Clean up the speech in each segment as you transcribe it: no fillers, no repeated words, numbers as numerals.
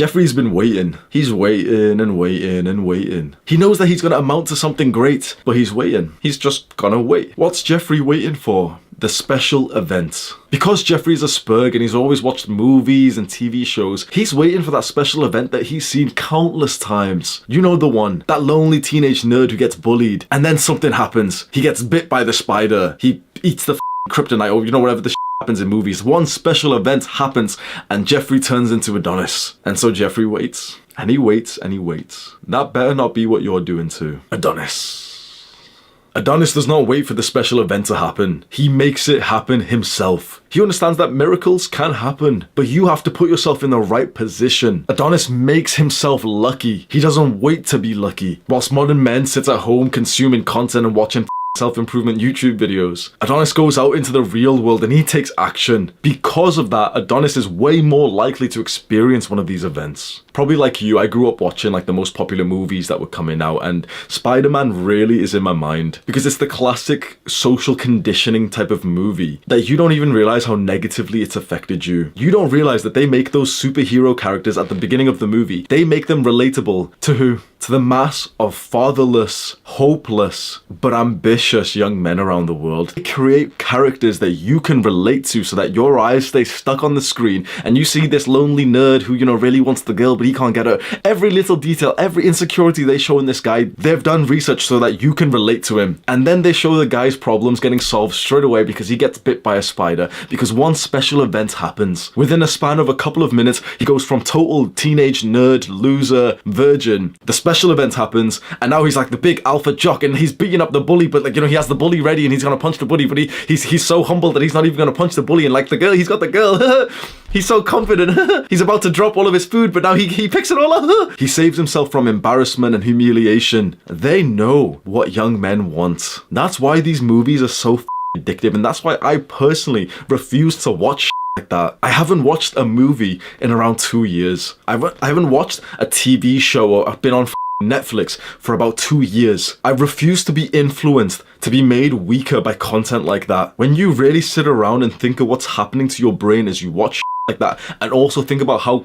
Jeffrey's been waiting. He's waiting and waiting and waiting. He knows that he's gonna amount to something great, but he's waiting. He's just gonna wait. What's Jeffrey waiting for? The special event. Because Jeffrey's a spurg and he's always watched movies and TV shows, he's waiting for that special event that he's seen countless times. You know the one, that lonely teenage nerd who gets bullied, and then something happens. He gets bit by the spider, he eats the kryptonite, or you know, whatever the happens in movies. One special event happens and Jeffrey turns into Adonis. And so Jeffrey waits, and he waits, and he waits. That better not be what you're doing too. Adonis. Adonis does not wait for the special event to happen. He makes it happen himself. He understands that miracles can happen, but you have to put yourself in the right position. Adonis makes himself lucky. He doesn't wait to be lucky. Whilst modern men sit at home consuming content and watching self-improvement YouTube videos, Adonis goes out into the real world and he takes action. Because of that, Adonis is way more likely to experience one of these events. Probably like you, I grew up watching like the most popular movies that were coming out, and Spiderman really is in my mind because it's the classic social conditioning type of movie that you don't even realize how negatively it's affected you. You don't realize that they make those superhero characters at the beginning of the movie, they make them relatable to who? To the mass of fatherless, hopeless, but ambitious young men around the world. They create characters that you can relate to so that your eyes stay stuck on the screen and you see this lonely nerd who, you know, really wants the girl but he can't get her. Every little detail, every insecurity they show in this guy, they've done research so that you can relate to him. And then they show the guy's problems getting solved straight away because he gets bit by a spider, because one special event happens. Within a span of a couple of minutes, he goes from total teenage nerd, loser, virgin. The special event happens and now he's like the big alpha jock and he's beating up the bully, but like, you know, he has the bully ready and he's gonna punch the bully, but he's so humble that he's not even gonna punch the bully, and like the girl, he's got the girl. He's so confident. He's about to drop all of his food, but now he picks it all up. He saves himself from embarrassment and humiliation. They know what young men want. That's why these movies are so addictive, and that's why I personally refuse to watch like that. I haven't watched a movie in around 2 years. I haven't watched a TV show or I've been on Netflix for about 2 years. I refuse to be influenced, to be made weaker by content like that. When you really sit around and think of what's happening to your brain as you watch like that, and also think about how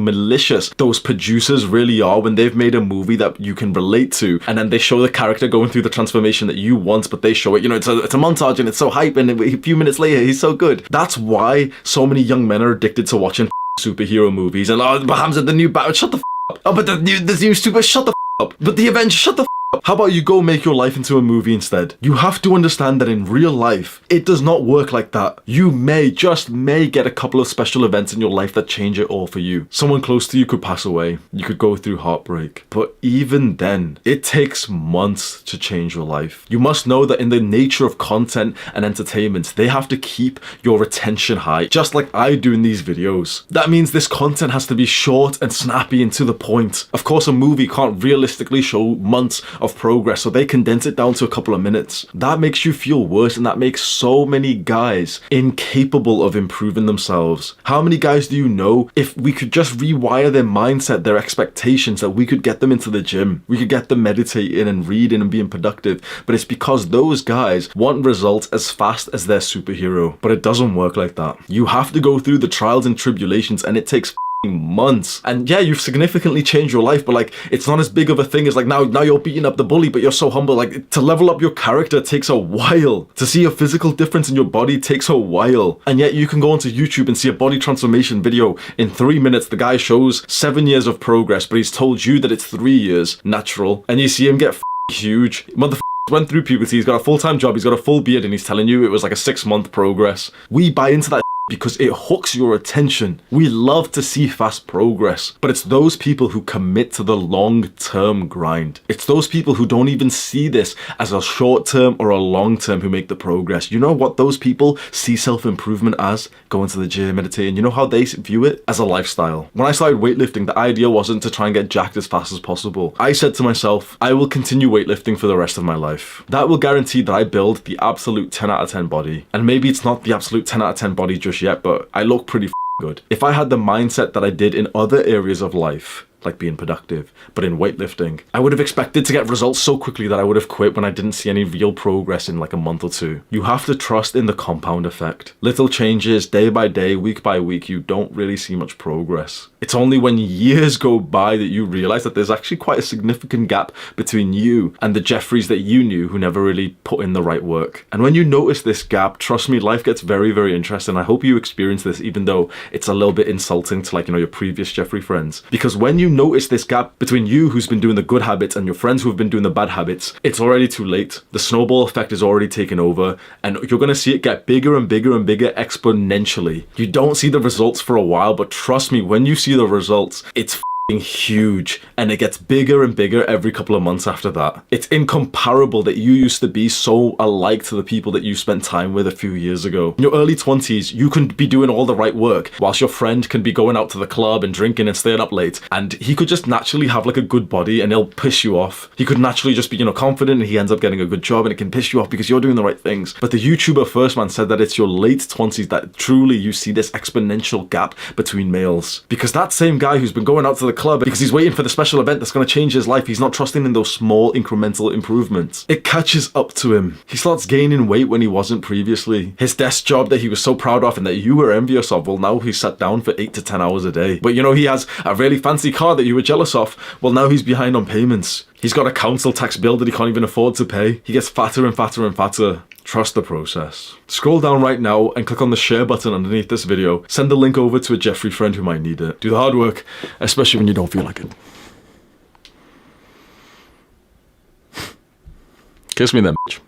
malicious those producers really are when they've made a movie that you can relate to, and then they show the character going through the transformation that you want, but they show it, you know, it's a montage and it's so hype, and a few minutes later he's so good. That's why so many young men are addicted to watching superhero movies. And but Hamza, the new Batman, shut the up. Oh, but the new super, shut the up. But the Avengers, shut the up. How about you go make your life into a movie instead? You have to understand that in real life, it does not work like that. You may, just may, get a couple of special events in your life that change it all for you. Someone close to you could pass away. You could go through heartbreak. But even then, it takes months to change your life. You must know that in the nature of content and entertainment, they have to keep your attention high, just like I do in these videos. That means this content has to be short and snappy and to the point. Of course, a movie can't realistically show months of progress, so they condense it down to a couple of minutes. That makes you feel worse, and that makes so many guys incapable of improving themselves. How many guys do you know, if we could just rewire their mindset, their expectations, that we could get them into the gym, we could get them meditating and reading and being productive? But it's because those guys want results as fast as their superhero. But it doesn't work like that. You have to go through the trials and tribulations, and it takes months. And yeah, you've significantly changed your life, but like, it's not as big of a thing as like now you're beating up the bully, but you're so humble. Like, to level up your character takes a while. To see a physical difference in your body takes a while. And yet you can go onto YouTube and see a body transformation video in 3 minutes. The guy shows 7 years of progress, but he's told you that it's 3 years natural, and you see him get huge. Went through puberty, he's got a full-time job, he's got a full beard, and he's telling you it was like a 6-month progress. We buy into that because it hooks your attention. We love to see fast progress, but it's those people who commit to the long-term grind. It's those people who don't even see this as a short-term or a long-term who make the progress. You know what those people see self-improvement as? Going to the gym, meditating. You know how they view it? As a lifestyle. When I started weightlifting, the idea wasn't to try and get jacked as fast as possible. I said to myself, I will continue weightlifting for the rest of my life. That will guarantee that I build the absolute 10 out of 10 body. And maybe it's not the absolute 10 out of 10 body just yet, but I look pretty good. If I had the mindset that I did in other areas of life, like being productive. But in weightlifting, I would have expected to get results so quickly that I would have quit when I didn't see any real progress in like a month or two. You have to trust in the compound effect. Little changes day by day, week by week, you don't really see much progress. It's only when years go by that you realize that there's actually quite a significant gap between you and the Jeffreys that you knew who never really put in the right work. And when you notice this gap, trust me, life gets very, very interesting. I hope you experience this, even though it's a little bit insulting to, like, you know, your previous Jeffrey friends. Because when you notice this gap between you who's been doing the good habits and your friends who have been doing the bad habits, it's already too late. The snowball effect is already taken over, and you're going to see it get bigger and bigger and bigger exponentially. You don't see the results for a while, but trust me, when you see the results, it's huge, and it gets bigger and bigger every couple of months after that. It's incomparable that you used to be so alike to the people that you spent time with a few years ago. In your early 20s, you can be doing all the right work, whilst your friend can be going out to the club and drinking and staying up late, and he could just naturally have like a good body and he'll piss you off. He could naturally just be, you know, confident, and he ends up getting a good job, and it can piss you off because you're doing the right things. But the YouTuber First Man said that it's your late 20s that truly you see this exponential gap between males. Because that same guy who's been going out to the club because he's waiting for the special event that's going to change his life, he's not trusting in those small incremental improvements. It catches up to him. He starts gaining weight when he wasn't previously. His desk job that he was so proud of and that you were envious of, well, now he's sat down for 8 to 10 hours a day. But you know, he has a really fancy car that you were jealous of. Well, now he's behind on payments. He's got a council tax bill that he can't even afford to pay. He gets fatter and fatter and fatter. Trust the process. Scroll down right now and click on the share button underneath this video. Send the link over to a Jeffrey friend who might need it. Do the hard work, especially when you don't feel like it. Kiss me then, bitch.